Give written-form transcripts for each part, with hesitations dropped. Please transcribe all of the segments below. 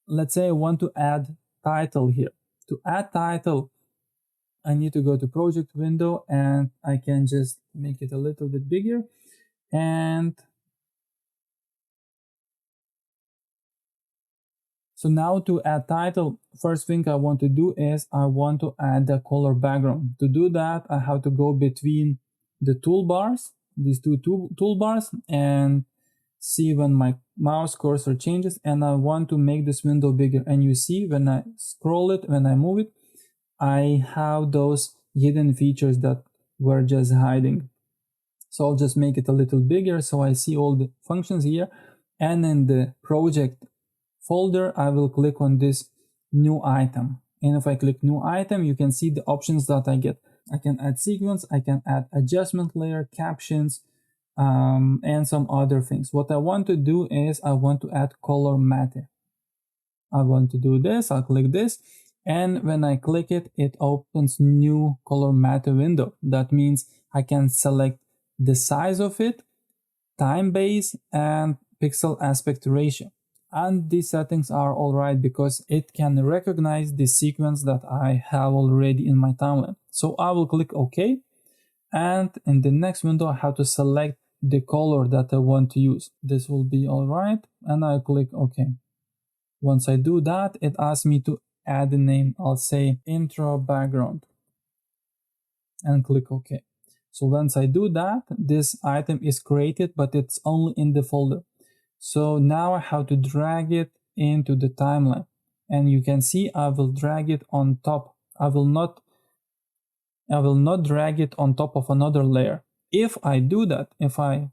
let's say I want to add title here. To add title, I need to go to project window, and I can just make it a little bit bigger. And so now to add title, first thing I want to do is I want to add the color background. To do that, I have to go between the toolbars, these two toolbars, and see when my mouse cursor changes, and I want to make this window bigger. And you see when I scroll it, when I move it, I have those hidden features that were just hiding. So I'll just make it a little bigger so I see all the functions here. And in the project folder, I will click on this new item. And if I click new item, you can see the options that I get. I can add sequence, I can add adjustment layer, captions, and some other things. What I want to do is I want to add color matte. I want to do this, I'll click this. And when I click it, it opens new color matte window. That means I can select the size of it, time base, and pixel aspect ratio. And these settings are alright because it can recognize the sequence that I have already in my timeline. So I will click OK. And in the next window, I have to select the color that I want to use. This will be alright. And I click OK. Once I do that, it asks me to add a name. I'll say intro background and click OK. So once I do that, this item is created, but it's only in the folder. So now I have to drag it into the timeline, and you can see I will drag it on top. I will not drag it on top of another layer. If I do that, if I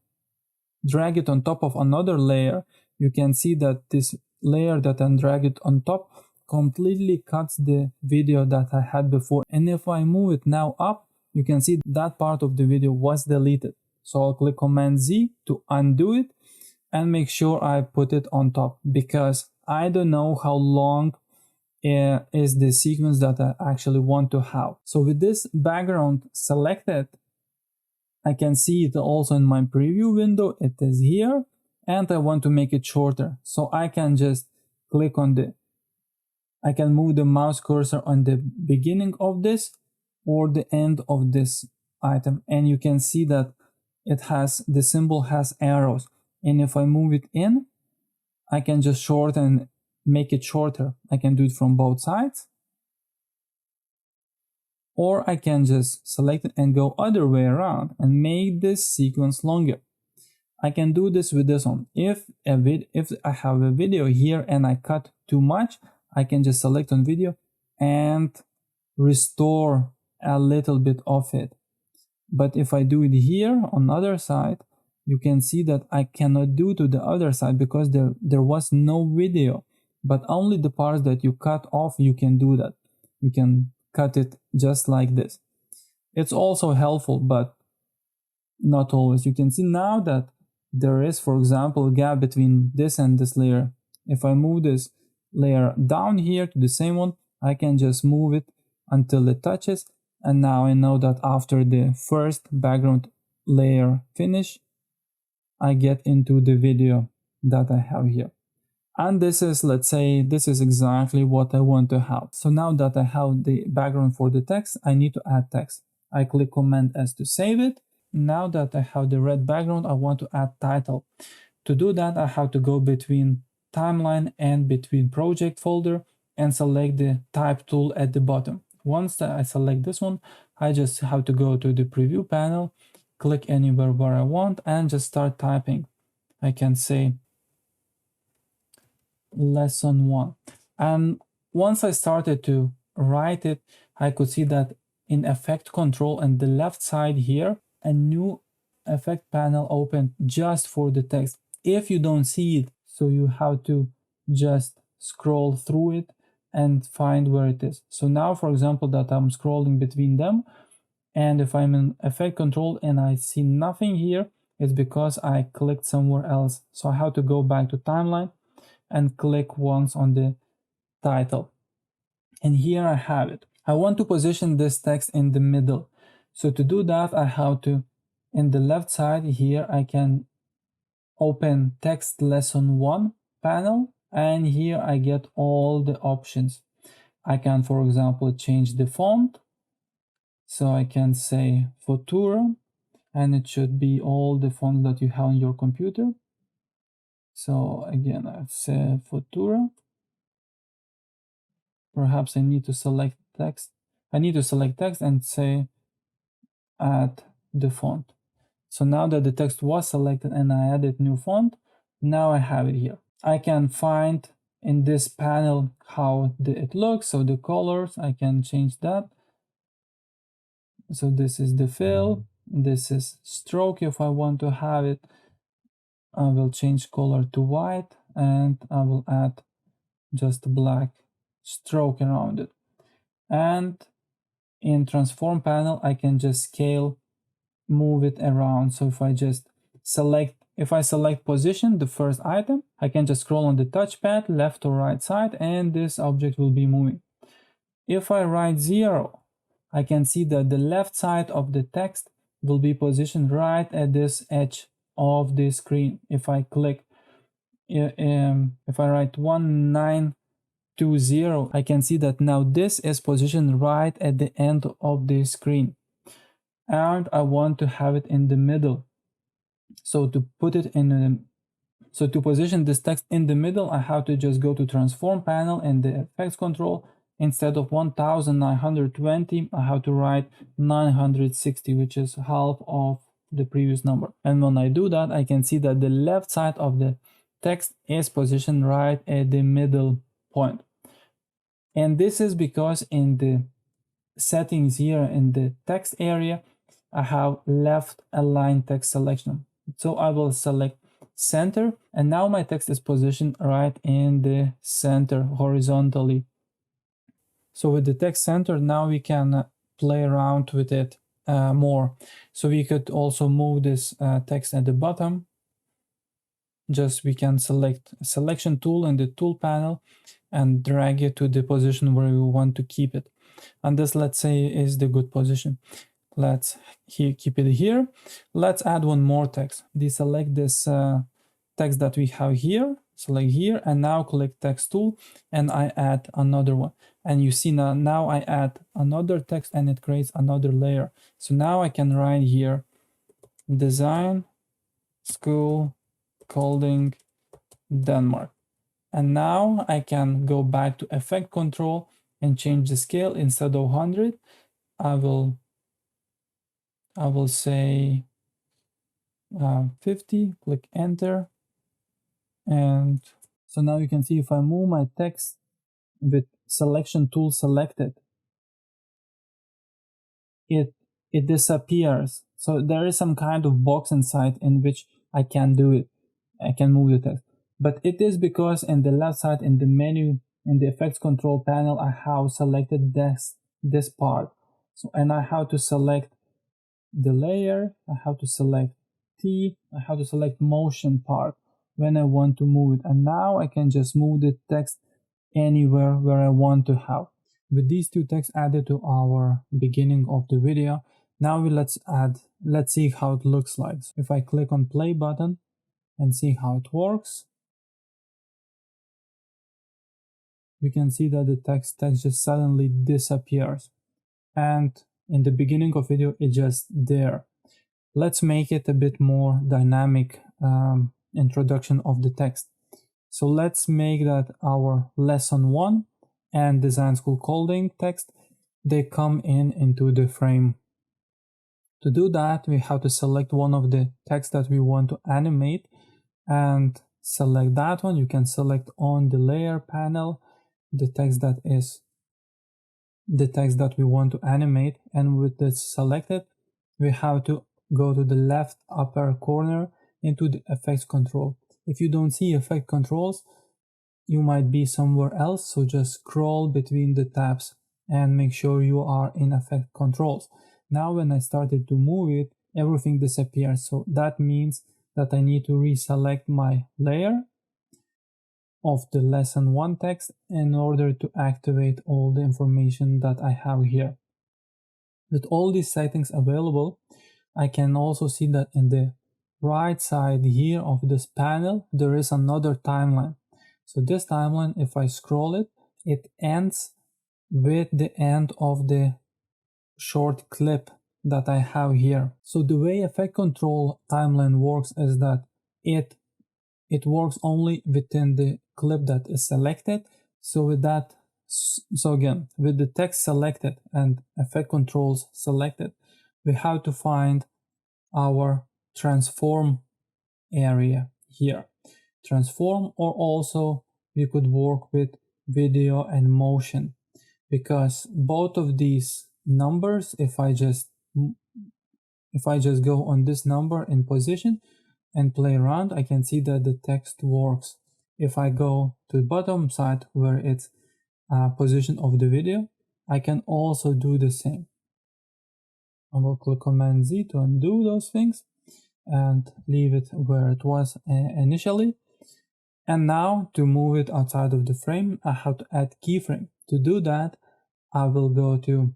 drag it on top of another layer, you can see that this layer that I drag it on top completely cuts the video that I had before. And if I move it now up, you can see that part of the video was deleted. So I'll click Command Z to undo it and make sure I put it on top, because I don't know how long is the sequence that I actually want to have. So with this background selected, I can see it also in my preview window. It is here, and I want to make it shorter. So I can just click on I can move the mouse cursor on the beginning of this or the end of this item, and you can see that the symbol has arrows. And if I move it in, I can just shorten, make it shorter. I can do it from both sides. Or I can just select it and go other way around and make this sequence longer. I can do this with this one. If I have a video here and I cut too much, I can just select on video and restore a little bit of it. But if I do it here on the other side, you can see that I cannot do to the other side because there was no video, but only the parts that you cut off, you can do that. You can cut it just like this. It's also helpful, but not always. You can see now that there is, for example, a gap between this and this layer. If I move this layer down here to the same one, I can just move it until it touches. And now I know that after the first background layer finish, I get into the video that I have here. And this is, let's say, this is exactly what I want to have. So now that I have the background for the text, I need to add text. I click Command S to save it. Now that I have the red background, I want to add title. To do that, I have to go between timeline and between project folder and select the type tool at the bottom. Once I select this one, I just have to go to the preview panel, click anywhere where I want, and just start typing. I can say lesson 1. And once I started to write it, I could see that in effect control on the left side here, a new effect panel opened just for the text. If you don't see it, so you have to just scroll through it and find where it is. So now, for example, that I'm scrolling between them, and if I'm in effect control and I see nothing here, it's because I clicked somewhere else. So I have to go back to timeline and click once on the title. And here I have it. I want to position this text in the middle. So to do that, I have to, in the left side here, I can open text lesson 1 panel, And here I get all the options. I can, for example, change the font. So I can say Futura, and it should be all the fonts that you have on your computer. So again, I say Futura. Perhaps I need to select text. I need to select text and say add the font. So now that the text was selected and I added new font, now I have it here. I can find in this panel how it looks. So the colors, I can change that. So this is the fill, this is stroke if I want to have it. I will change color to white and I will add just a black stroke around it. And in transform panel, I can just scale, move it around. So if I select position, the first item, I can just scroll on the touchpad, left or right side, and this object will be moving. If I write 0, I can see that the left side of the text will be positioned right at this edge of the screen. If I click, if I write 1920, I can see that now this is positioned right at the end of the screen. And I want to have it in the middle. So to put it in so to position this text in the middle, I have to just go to transform panel and the effects control. Instead of 1920, I have to write 960, which is half of the previous number. And when I do that, I can see that the left side of the text is positioned right at the middle point. And this is because in the settings here in the text area, I have left align text selection. So I will select center, and now my text is positioned right in the center horizontally. So with the text center, now we can play around with it more. So we could also move this text at the bottom. Just we can select a selection tool in the tool panel and drag it to the position where we want to keep it. And this, let's say, is the good position. Let's keep it here. Let's add one more text. Deselect this text that we have here, select here, and now click text tool, and I add another one. And you see now I add another text and it creates another layer. So now I can write here, design school Kolding Denmark. And now I can go back to effect control and change the scale. Instead of 100, I will say 50, click enter. And so now you can see if I move my text with selection tool selected, it disappears. So there is some kind of box inside in which I can do it. I can move the text. But it is because in the left side in the menu, in the effects control panel, I have selected this part. So, and I have to select the layer, I have to select T, I have to select motion part when I want to move it. And now I can just move the text anywhere where I want to have. With these two texts added to our beginning of the video, now let's see how it looks like. So if I click on play button and see how it works, we can see that the text just suddenly disappears. And in the beginning of video, it's just there. Let's make it a bit more dynamic introduction of the text. So let's make that our lesson 1 and design school Kolding text, they come into the frame. To do that, we have to select one of the text that we want to animate and select that one. You can select on the layer panel the text that we want to animate, and with this selected, we have to go to the left upper corner into the effects control. If you don't see effect controls, you might be somewhere else, so just scroll between the tabs and make sure you are in effect controls. Now when I started to move it, everything disappears, so that means that I need to reselect my layer of the lesson 1 text in order to activate all the information that I have here. With all these settings available, I can also see that in the right side here of this panel, there is another timeline. So this timeline, if I scroll it, it ends with the end of the short clip that I have here. So the way effect control timeline works is that it works only within the clip that is selected. So with that, so again, with the text selected and effect controls selected, we have to find our transform area here. Transform, or also we could work with video and motion, because both of these numbers, if I just go on this number in position and play around, I can see that the text works. If I go to the bottom side where it's position of the video, I can also do the same. I will click Command Z to undo those things and leave it where it was initially. And now to move it outside of the frame, I have to add keyframe. To do that, I will go to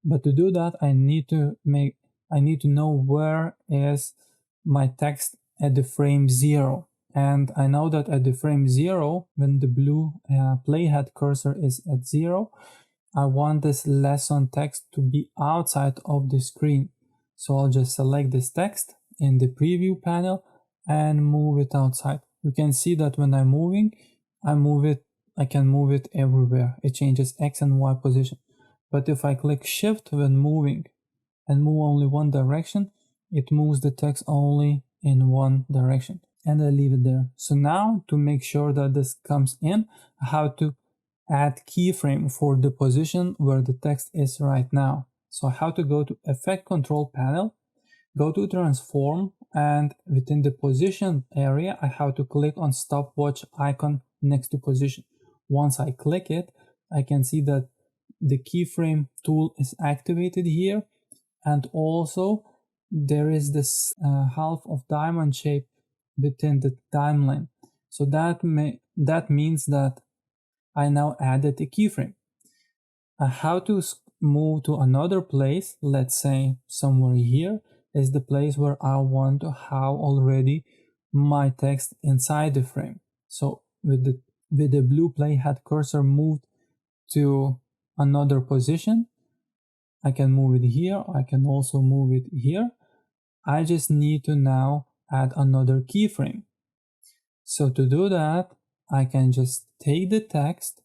But to do that, I need to know where is my text at the frame 0. And I know that at the frame 0, when the blue playhead cursor is at 0, I want this lesson text to be outside of the screen. So I'll just select this text in the preview panel and move it outside. You can see that when I'm moving, I can move it everywhere. It changes X and Y position. But if I click Shift when moving and move only one direction, it moves the text only in one direction, and I leave it there. So now to make sure that this comes in, I have to add keyframe for the position where the text is right now. So I have to go to Effect Control Panel, go to Transform, and within the position area, I have to click on stopwatch icon next to position. Once I click it, I can see that the keyframe tool is activated here, and also there is this half of diamond shape within the timeline. So that means that I now added a keyframe. I have to move to another place. Let's say somewhere here is the place where I want to have already my text inside the frame. So with the blue playhead cursor moved to another position, I can move it here. I can also move it here. I just need to now add another keyframe. So to do that, I can just take the text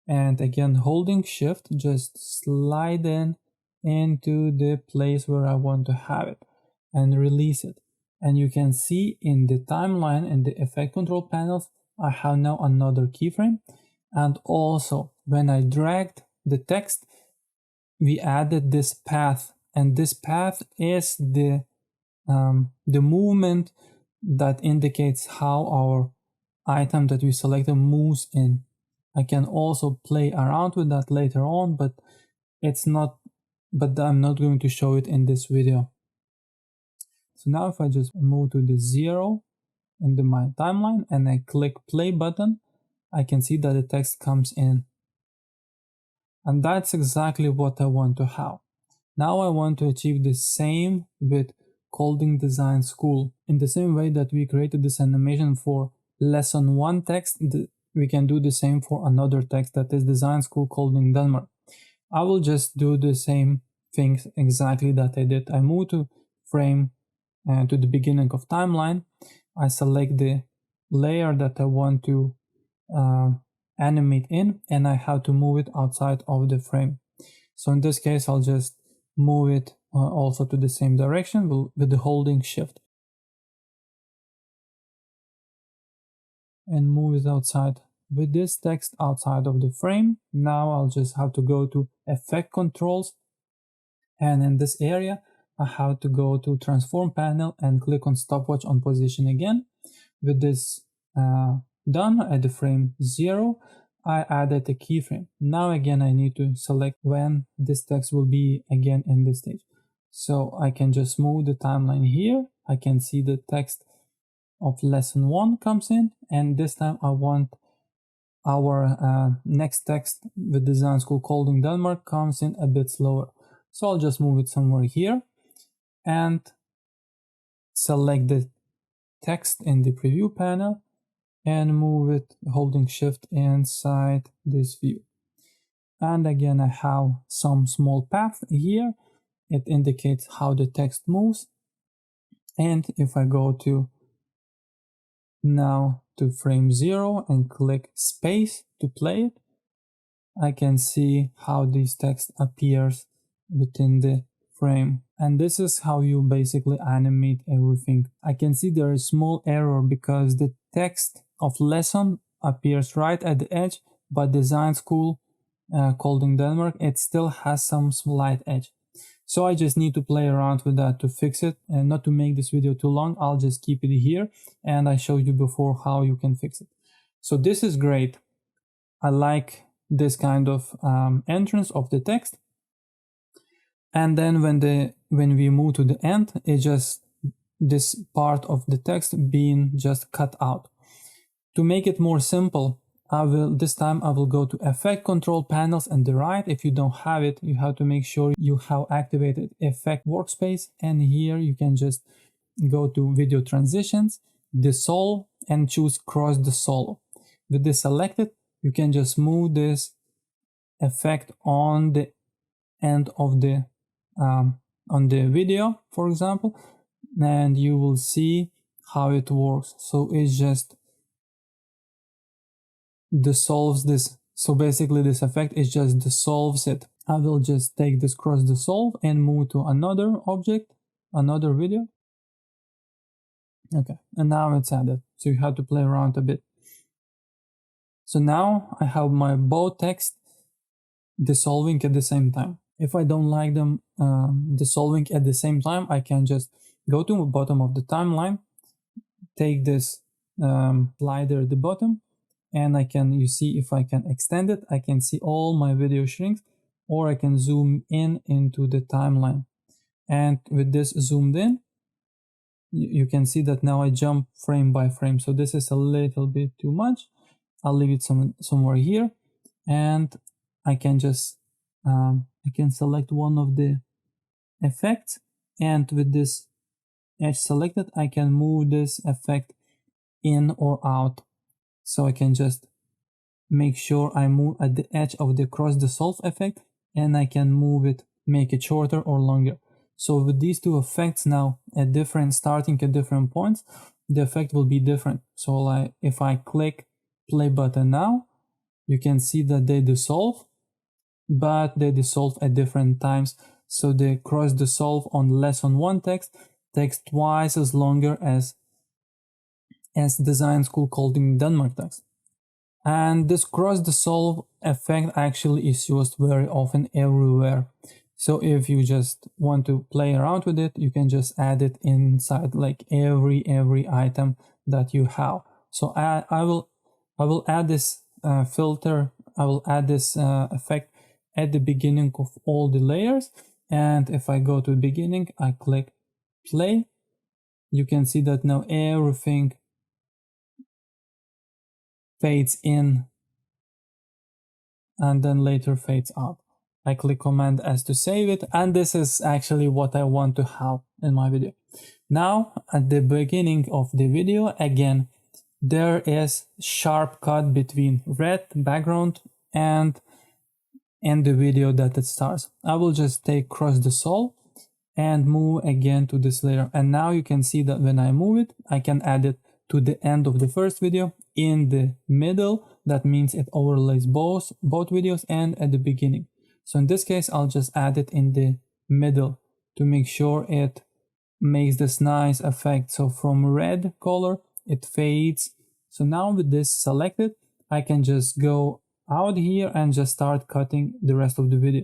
and again holding Shift, just slide into the place where I want to have it and release it. And you can see in the timeline and the effect control panels, I have now another keyframe. And also when I dragged the text, we added this path, and this path is the movement that indicates how our item that we selected moves in. I can also play around with that later on, but I'm not going to show it in this video. So now if I just move to the 0 in my timeline and I click play button, I can see that the text comes in. And that's exactly what I want to have. Now I want to achieve the same with Coding Design School. In the same way that we created this animation for lesson 1 text, we can do the same for another text that is Design School Coding Denmark. I will just do the same things exactly that I did. I move to frame to the beginning of timeline. I select the layer that I want to animate in, and I have to move it outside of the frame. So in this case, I'll just move it also to the same direction with the holding Shift and move it outside. With this text outside of the frame, now I'll just have to go to Effect Controls, and in this area I have to go to Transform Panel and click on Stopwatch on Position again. With this done at the frame 0, I added a keyframe. Now again I need to select when this text will be again in this stage. So I can just move the timeline here. I can see the text of lesson 1 comes in, and this time I want our next text with Design School Coding Denmark comes in a bit slower. So I'll just move it somewhere here, and select the text in the preview panel and move it holding shift inside this view. And again, I have some small path here. It indicates how the text moves. And if I go to now to frame 0 and click space to play it, I can see how this text appears within the frame. And this is how you basically animate everything. I can see there is small error because the text of lesson appears right at the edge, but design school called in Denmark, it still has some slight edge. So I just need to play around with that to fix it. And not to make this video too long, I'll just keep it here. And I showed you before how you can fix it. So this is great. I like this kind of entrance of the text. And then when we move to the end, it's just this part of the text being just cut out. To make it more simple, this time I will go to Effect Control Panels and the right. If you don't have it, you have to make sure you have activated Effect Workspace. And here you can just go to Video Transitions, Dissolve, and choose Cross Dissolve. With this selected, you can just move this effect on the end of the on the video, for example, and you will see how it works. So it just dissolves this. So basically this effect is just dissolves it. I will just take this cross dissolve and move to another object, another video. Okay, and now it's added. So you have to play around a bit. So now I have my both text dissolving at the same time. If I don't like them dissolving at the same time, I can just go to the bottom of the timeline, take this slider at the bottom, and you see if I can extend it, I can see all my video shrinks, or I can zoom in into the timeline. And with this zoomed in, you can see that now I jump frame by frame. So this is a little bit too much. I'll leave it somewhere here, and I can just I can select one of the effects, and with this edge selected, I can move this effect in or out. So I can just make sure I move at the edge of the cross dissolve effect, and I can move it, make it shorter or longer. So with these two effects now starting at different points, the effect will be different. So if I click play button now, you can see that they dissolve, but they dissolve at different times. So the cross dissolve on lesson 1 text takes twice as longer as design school called in Denmark text. And this cross dissolve effect actually is used very often everywhere. So if you just want to play around with it, you can just add it inside like every item that you have. So I will add this filter. I will add this effect at the beginning of all the layers. And if I go to the beginning, I click play, you can see that now everything fades in and then later fades out. I click Command S to save it, and this is actually what I want to have in my video. Now at the beginning of the video, again, there is sharp cut between red background and the video that it starts. I will just take cross dissolve and move again to this layer, and now you can see that when I move it, I can add it to the end of the first video, in the middle, that means it overlays both videos, and at the beginning. So in this case, I'll just add it in the middle to make sure it makes this nice effect. So from red color, it fades. So now with this selected, I can just go out here and just start cutting the rest of the video.